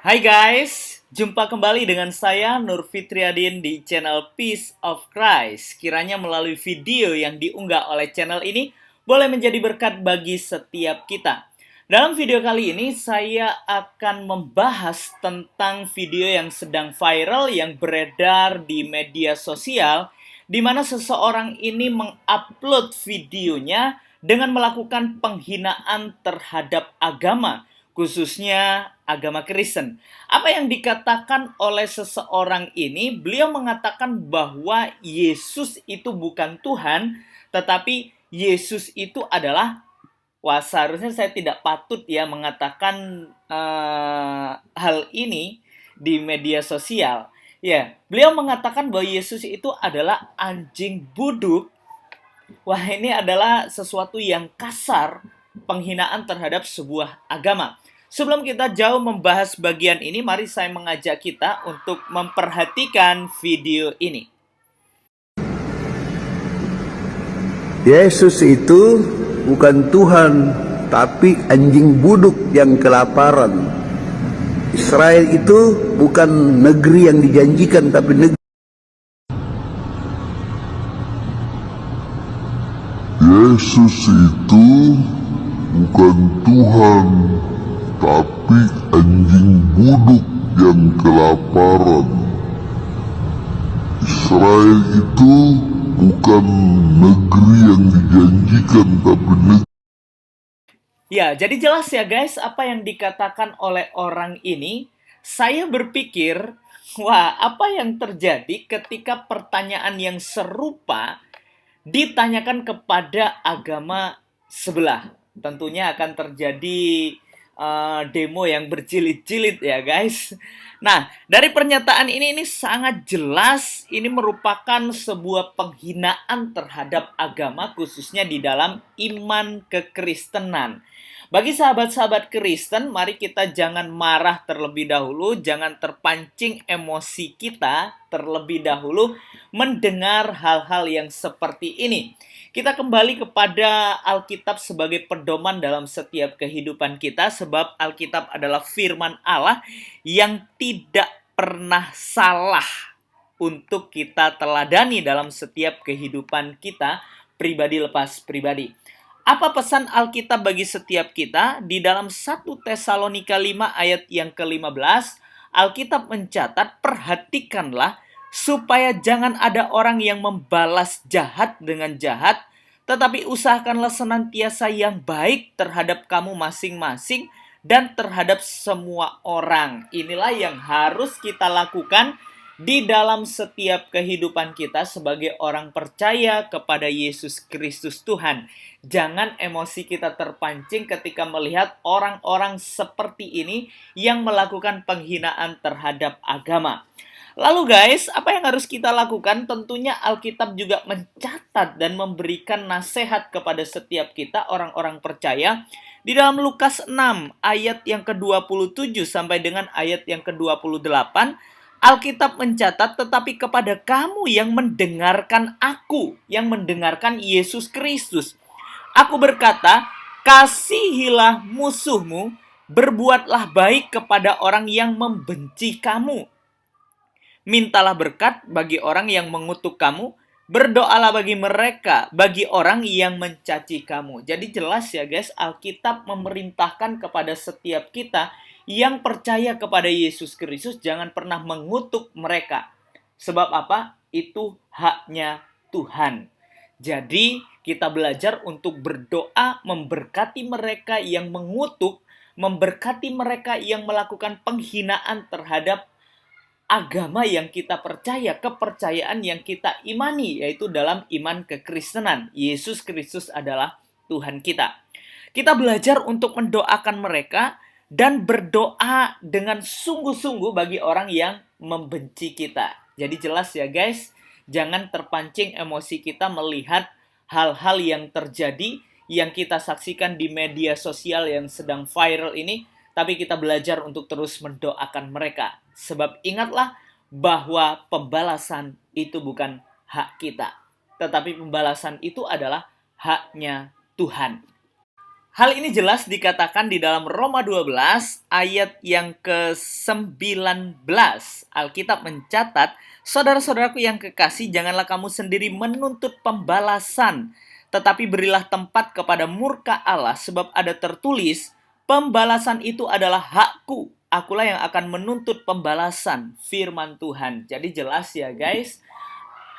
Hai guys, jumpa kembali dengan saya Nur Fitriadin di channel Peace of Christ. Kiranya melalui video yang diunggah oleh channel ini boleh menjadi berkat bagi setiap kita. Dalam video kali ini saya akan membahas tentang video yang sedang viral yang beredar di media sosial di mana seseorang ini mengupload videonya dengan melakukan penghinaan terhadap agama, khususnya agama Kristen. Apa yang dikatakan oleh seseorang ini, beliau mengatakan bahwa Yesus itu bukan Tuhan, tetapi Yesus itu adalah, wah seharusnya saya tidak patut ya mengatakan hal ini di media sosial. Ya, beliau mengatakan bahwa Yesus itu adalah anjing buduk. Wah, ini adalah sesuatu yang kasar, penghinaan terhadap sebuah agama. Sebelum kita jauh membahas bagian ini, mari saya mengajak kita untuk memperhatikan video ini. Yesus itu bukan Tuhan, tapi anjing buduk yang kelaparan. Israel itu bukan negeri yang dijanjikan, tapi negeri. Yesus itu bukan Tuhan, tapi anjing buduk yang kelaparan. Israel itu bukan negeri yang dijanjikan, tapi negeri. Ya, jadi jelas ya guys apa yang dikatakan oleh orang ini. Saya berpikir, wah apa yang terjadi ketika pertanyaan yang serupa ditanyakan kepada agama sebelah. Tentunya akan terjadi demo yang berjilid-jilid ya guys. Nah, dari pernyataan ini sangat jelas ini merupakan sebuah penghinaan terhadap agama, khususnya di dalam iman kekristenan. Bagi sahabat-sahabat Kristen, mari kita jangan marah terlebih dahulu, jangan terpancing emosi kita terlebih dahulu mendengar hal-hal yang seperti ini. Kita kembali kepada Alkitab sebagai pedoman dalam setiap kehidupan kita, sebab Alkitab adalah firman Allah yang tidak pernah salah untuk kita teladani dalam setiap kehidupan kita, pribadi lepas pribadi. Apa pesan Alkitab bagi setiap kita? Di dalam 1 Tesalonika 5 ayat yang ke-15, Alkitab mencatat, perhatikanlah supaya jangan ada orang yang membalas jahat dengan jahat, tetapi usahakanlah senantiasa yang baik terhadap kamu masing-masing dan terhadap semua orang. Inilah yang harus kita lakukan di dalam setiap kehidupan kita sebagai orang percaya kepada Yesus Kristus Tuhan. Jangan emosi kita terpancing ketika melihat orang-orang seperti ini yang melakukan penghinaan terhadap agama. Lalu guys, apa yang harus kita lakukan? Tentunya Alkitab juga mencatat dan memberikan nasihat kepada setiap kita orang-orang percaya. Di dalam Lukas 6 ayat yang ke-27 sampai dengan ayat yang ke-28, Alkitab mencatat, tetapi kepada kamu yang mendengarkan aku, yang mendengarkan Yesus Kristus, aku berkata, kasihilah musuhmu, berbuatlah baik kepada orang yang membenci kamu. Mintalah berkat bagi orang yang mengutuk kamu, berdoalah bagi mereka, bagi orang yang mencaci kamu. Jadi jelas ya guys, Alkitab memerintahkan kepada setiap kita yang percaya kepada Yesus Kristus, jangan pernah mengutuk mereka. Sebab apa? Itu haknya Tuhan. Jadi kita belajar untuk berdoa memberkati mereka yang mengutuk, memberkati mereka yang melakukan penghinaan terhadap agama yang kita percaya, kepercayaan yang kita imani, yaitu dalam iman kekristenan. Yesus Kristus adalah Tuhan kita. Kita belajar untuk mendoakan mereka dan berdoa dengan sungguh-sungguh bagi orang yang membenci kita. Jadi jelas ya guys, jangan terpancing emosi kita melihat hal-hal yang terjadi, yang kita saksikan di media sosial yang sedang viral ini, tapi kita belajar untuk terus mendoakan mereka. Sebab ingatlah bahwa pembalasan itu bukan hak kita, tetapi pembalasan itu adalah haknya Tuhan. Hal ini jelas dikatakan di dalam Roma 12 ayat yang ke-19. Alkitab mencatat, saudara-saudaraku yang kekasih, janganlah kamu sendiri menuntut pembalasan, tetapi berilah tempat kepada murka Allah, sebab ada tertulis, pembalasan itu adalah hakku, akulah yang akan menuntut pembalasan, firman Tuhan. Jadi jelas ya guys,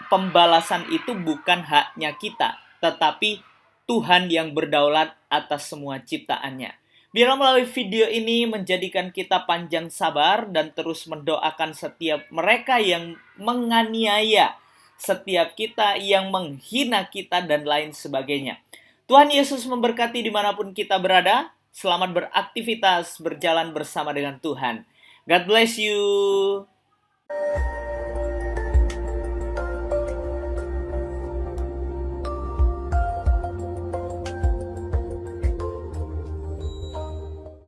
pembalasan itu bukan haknya kita, tetapi Tuhan yang berdaulat atas semua ciptaannya. Biarlah melalui video ini menjadikan kita panjang sabar dan terus mendoakan setiap mereka yang menganiaya, setiap kita yang menghina kita dan lain sebagainya. Tuhan Yesus memberkati dimanapun kita berada. Selamat beraktivitas, berjalan bersama dengan Tuhan. God bless you.